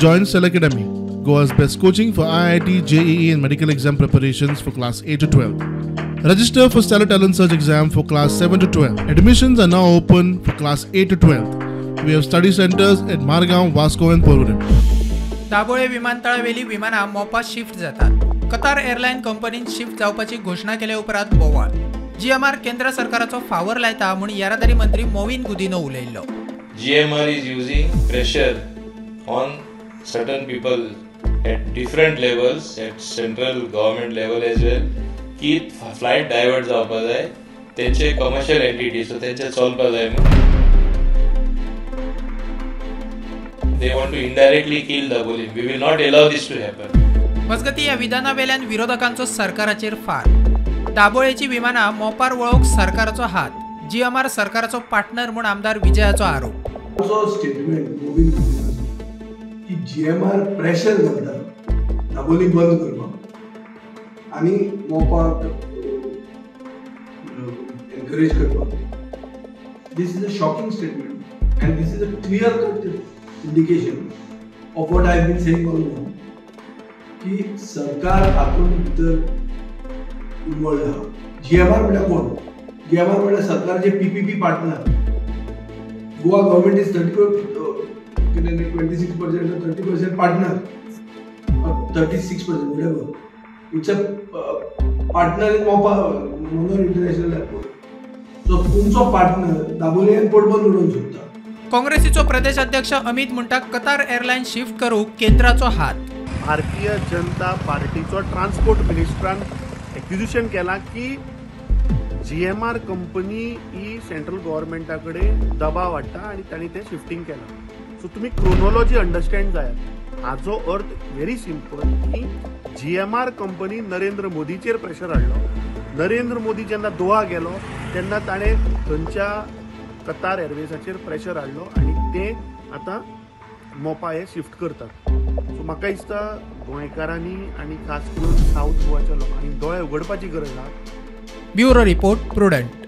Join Cell Academy, Goa's best coaching for IIT, JEE and medical exam preparations for class 8 to 12. Register for Stellar Talent Search exam for class 7 to 12. Admissions are now open for class 8 to 12. We have study centers at Margao, Vasco and Porvorim. Dabole विमानतळावेली विमानां मोपा shift जातात. Qatar airline कंपनीन shift जावपाची घोषणा केले उपरांत बोवाळ. GMR केंद्र सरकाराचो फावर लायता म्हूण येरादारी मंत्री मोविन Gudino उलयल्लो. GMR is using pressure on certain people at different levels, at central government level as well, की फ्लाइट डायवर्ट जावपा जाय, तेंचे कमर्शियल एंटिटी सो तेंचे चलपा जाय म्हणून. They want to indirectly kill Dabolim. We will not allow this to happen. मजगती ह्या विधानावेल्यान विरोधकांचो सरकाराचेर फार. दाबोळेची विमानां मोपार वळोवंक सरकाराचो हात. GMR सरकाराचो पार्टनर म्हूण आमदार विजयाचो आरोप. स्टेटमेंट मोविन की GMR प्रेशर घालता दाबोली बंद करपाक आनी मोपाक एनकरेज करपाक. This is a shocking statement and this is a clear cut indication of what I have been saying all along. की सरकार हातून भितर इन्वॉल्व आहा. GMR म्हळ्यार कोण? GMR म्हळ्यार सरकारचे PPP partner. Goa government is 26% or 30% partner or 36% whatever. It's a partner in Mopa International Airport. So तुमचो पार्टनर दाबोले एअरपोर्ट बंद उडोवंक सोदता. काँग्रेसीचो प्रदेश अध्यक्ष अमित म्हणटा कतार एअरलाइन शिफ्ट करूंक केंद्राचो हात. भारतीय जनता पार्टीचो ट्रान्सपोर्ट मिनिस्टरान एक्विजिशन केला की GMR कंपनी ही सेंट्रल गव्हर्नमेंटा कडेन दबाव हाडटा आनी तांणी तें शिफ्टिंग केलां. सो तुमी क्रोनोलॉजी अंडरस्टँड जायात. हाचो अर्थ व्हेरी सिंपल की GMR कंपनी नरेंद्र मोदीचेर प्रेशर हाडलो. नरेंद्र मोदी जेन्ना दोहा गेलो तेन्ना ताणें थंयच्या कतार एअरवेजाचेर प्रेशर हाडलो आनी ते आतां मोपा हे शिफ्ट करतात. सो म्हाका दिसता गोंयकारांनी आनी खास करून साऊथ गोवाच्या लोकांनी दोळे उगडपाची गरज आसा. Bureau report prudent.